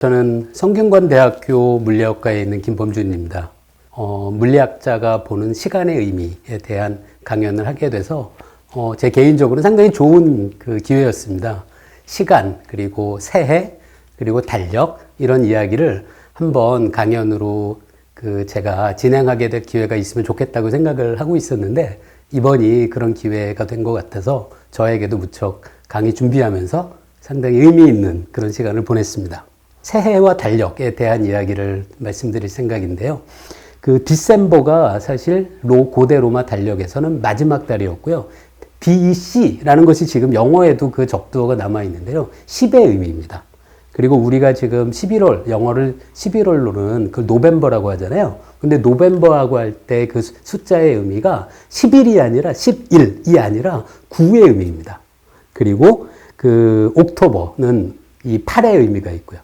저는 성균관대학교 물리학과에 있는 김범준입니다. 물리학자가 보는 시간의 의미에 대한 강연을 하게 돼서 제 개인적으로 상당히 좋은 그 기회였습니다. 시간, 그리고 새해, 그리고 달력 이런 이야기를 한번 강연으로 제가 진행하게 될 기회가 있으면 좋겠다고 생각을 하고 있었는데 이번이 그런 기회가 된 것 같아서 저에게도 무척 강의 준비하면서 상당히 의미 있는 그런 시간을 보냈습니다. 새해와 달력에 대한 이야기를 말씀드릴 생각인데요. 그 디셈버가 사실 고대 로마 달력에서는 마지막 달이었고요. DEC라는 것이 지금 영어에도 그 적두어가 남아 있는데요. 10의 의미입니다. 그리고 우리가 지금 11월, 영어를 11월로는 그 노벰버라고 하잖아요. 근데 노벰버라고 할 때 그 숫자의 의미가 11이 아니라 11이 아니라 9의 의미입니다. 그리고 그 옥토버는 이 8의 의미가 있고요.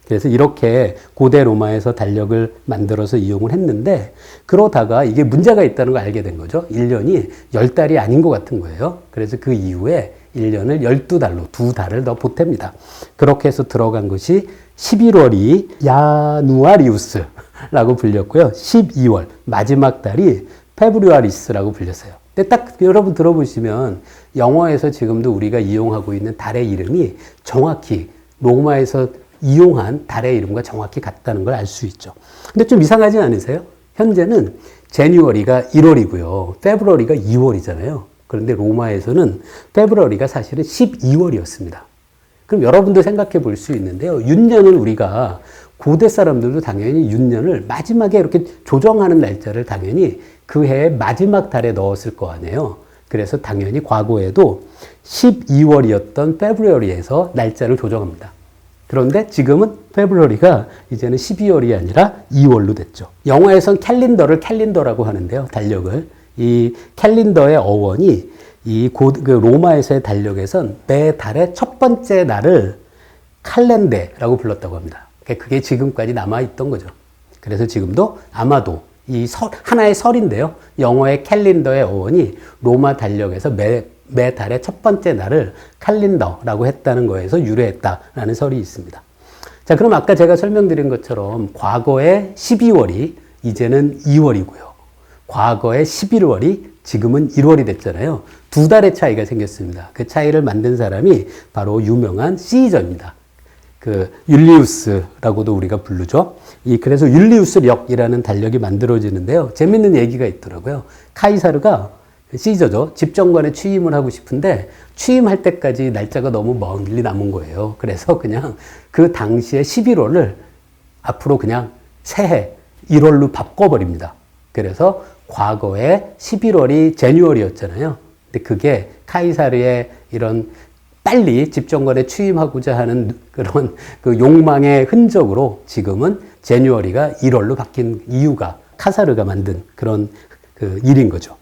그래서 이렇게 고대 로마에서 달력을 만들어서 이용을 했는데 그러다가 이게 문제가 있다는 걸 알게 된 거죠. 1년이 10달이 아닌 것 같은 거예요. 그래서 그 이후에 1년을 12달로 2달을 더 보탭니다. 그렇게 해서 들어간 것이 11월이 야누아리우스라고 불렸고요. 12월 마지막 달이 페브루아리스라고 불렸어요. 근데 딱 여러분 들어보시면 영어에서 지금도 우리가 이용하고 있는 달의 이름이 정확히 로마에서 이용한 달의 이름과 정확히 같다는 걸 알 수 있죠. 근데 좀 이상하지 않으세요? 현재는 제뉴어리가 1월이고요. 페브러리가 2월이잖아요. 그런데 로마에서는 페브러리가 사실은 12월이었습니다. 그럼 여러분도 생각해 볼 수 있는데요. 윤년을 우리가 고대 사람들도 당연히 윤년을 마지막에 이렇게 조정하는 날짜를 당연히 그 해의 마지막 달에 넣었을 거 아니에요. 그래서 당연히 과거에도 12월이었던 페브러리에서 날짜를 조정합니다. 그런데 지금은 페브러리가 이제는 12월이 아니라 2월로 됐죠. 영어에선 캘린더라고 하는데요. 달력을. 이 캘린더의 어원이 그 로마에서의 달력에선 매 달의 첫 번째 날을 칼렌데라고 불렀다고 합니다. 그게 지금까지 남아있던 거죠. 그래서 지금도 아마도 하나의 설인데요. 영어의 캘린더의 어원이 로마 달력에서 매 달의 첫 번째 날을 칼린더라고 했다는 거에서 유래했다라는 설이 있습니다. 자, 그럼 아까 제가 설명드린 것처럼 과거의 12월이 이제는 2월이고요. 과거의 11월이 지금은 1월이 됐잖아요. 2달의 차이가 생겼습니다. 그 차이를 만든 사람이 바로 유명한 시저입니다. 그 율리우스라고도 우리가 부르죠. 그래서 율리우스력이라는 달력이 만들어지는데요. 재밌는 얘기가 있더라고요. 카이사르가 시저죠. 집정관에 취임을 하고 싶은데 취임할 때까지 날짜가 너무 멀리 남은 거예요. 그래서 그냥 그 당시에 11월을 앞으로 그냥 새해 1월로 바꿔버립니다. 그래서 과거에 11월이 제뉴얼이었잖아요. 근데 그게 카이사르의 이런 빨리 집정관에 취임하고자 하는 그런 그 욕망의 흔적으로 지금은 제뉴얼이가 1월로 바뀐 이유가 카사르가 만든 그런 그 일인 거죠.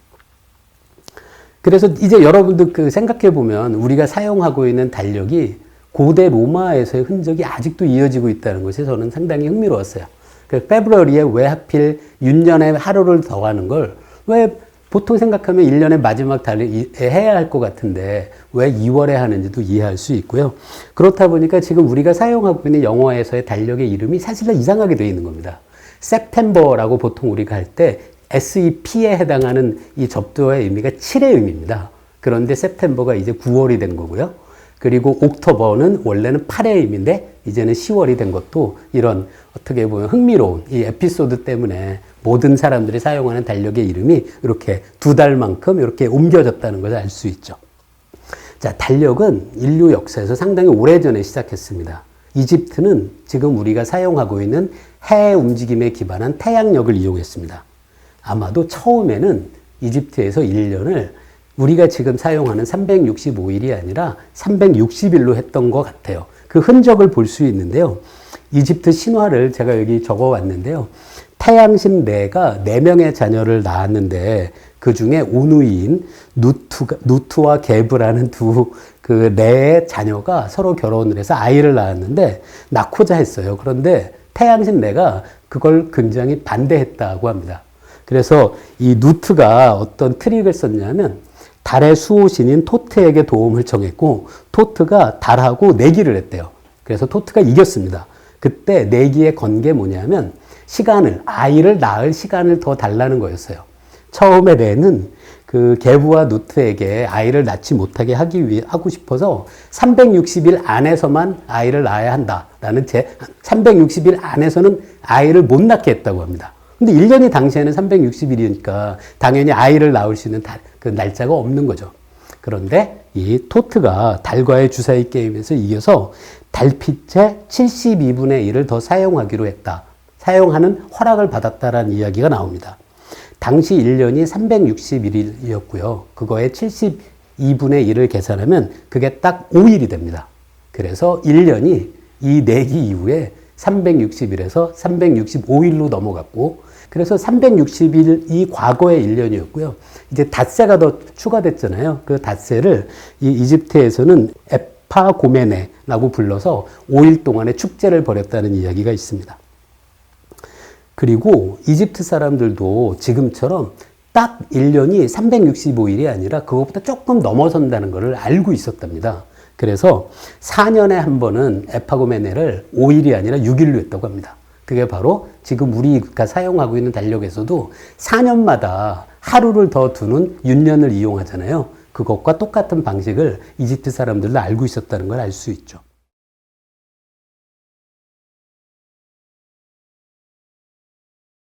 그래서 이제 여러분들 생각해 보면 우리가 사용하고 있는 달력이 고대 로마에서의 흔적이 아직도 이어지고 있다는 것이 저는 상당히 흥미로웠어요. 페브러리에 왜 하필 윤년에 하루를 더하는 걸 왜 보통 생각하면 1년의 마지막 달에 해야 할 것 같은데 왜 2월에 하는지도 이해할 수 있고요. 그렇다 보니까 지금 우리가 사용하고 있는 영어에서의 달력의 이름이 사실은 이상하게 되어 있는 겁니다. September라고 보통 우리가 할 때 SEP에 해당하는 이 접두어의 의미가 7의 의미입니다. 그런데 September가 이제 9월이 된 거고요. 그리고 옥토버는 원래는 8의 의미인데 이제는 10월이 된 것도 이런 어떻게 보면 흥미로운 이 에피소드 때문에 모든 사람들이 사용하는 달력의 이름이 이렇게 2달만큼 이렇게 옮겨졌다는 것을 알 수 있죠. 자, 달력은 인류 역사에서 상당히 오래전에 시작했습니다. 이집트는 지금 우리가 사용하고 있는 해 움직임에 기반한 태양력을 이용했습니다. 아마도 처음에는 이집트에서 1년을 우리가 지금 사용하는 365일이 아니라 360일로 했던 것 같아요. 그 흔적을 볼 수 있는데요. 이집트 신화를 제가 여기 적어 왔는데요. 태양신 레가 4명의 자녀를 낳았는데 그 중에 오누이인 누트와 게브라는 그 레의 자녀가 서로 결혼을 해서 아이를 낳았는데 낳고자 했어요. 그런데 태양신 레가 그걸 굉장히 반대했다고 합니다. 그래서 이 누트가 어떤 트릭을 썼냐면 달의 수호신인 토트에게 도움을 청했고 토트가 달하고 내기를 했대요. 그래서 토트가 이겼습니다. 그때 내기에 건 게 뭐냐면 아이를 낳을 시간을 더 달라는 거였어요. 처음에 레는 그 게부와 누트에게 아이를 낳지 못하게 하고 싶어서 360일 안에서만 아이를 낳아야 한다라는 360일 안에서는 아이를 못 낳게 했다고 합니다. 근데 1년이 당시에는 360일이니까 당연히 아이를 낳을 수 있는 그 날짜가 없는 거죠. 그런데 이 토트가 달과의 주사위 게임에서 이겨서 달빛의 72분의 1을 더 사용하기로 했다. 사용하는 허락을 받았다라는 이야기가 나옵니다. 당시 1년이 361일이었고요. 그거에 72분의 1을 계산하면 그게 딱 5일이 됩니다. 그래서 1년이 이 내기 이후에 360일에서 365일로 넘어갔고, 그래서 360일 이 과거의 1년이었고요. 이제 닷새가 더 추가됐잖아요. 그 닷새를 이 이집트에서는 에파고메네라고 불러서 5일 동안의 축제를 벌였다는 이야기가 있습니다. 그리고 이집트 사람들도 지금처럼 딱 1년이 365일이 아니라 그것보다 조금 넘어선다는 것을 알고 있었답니다. 그래서 4년에 한 번은 에파고메네를 5일이 아니라 6일로 했다고 합니다. 그게 바로 지금 우리가 사용하고 있는 달력에서도 4년마다 하루를 더 두는 윤년을 이용하잖아요. 그것과 똑같은 방식을 이집트 사람들도 알고 있었다는 걸 알 수 있죠.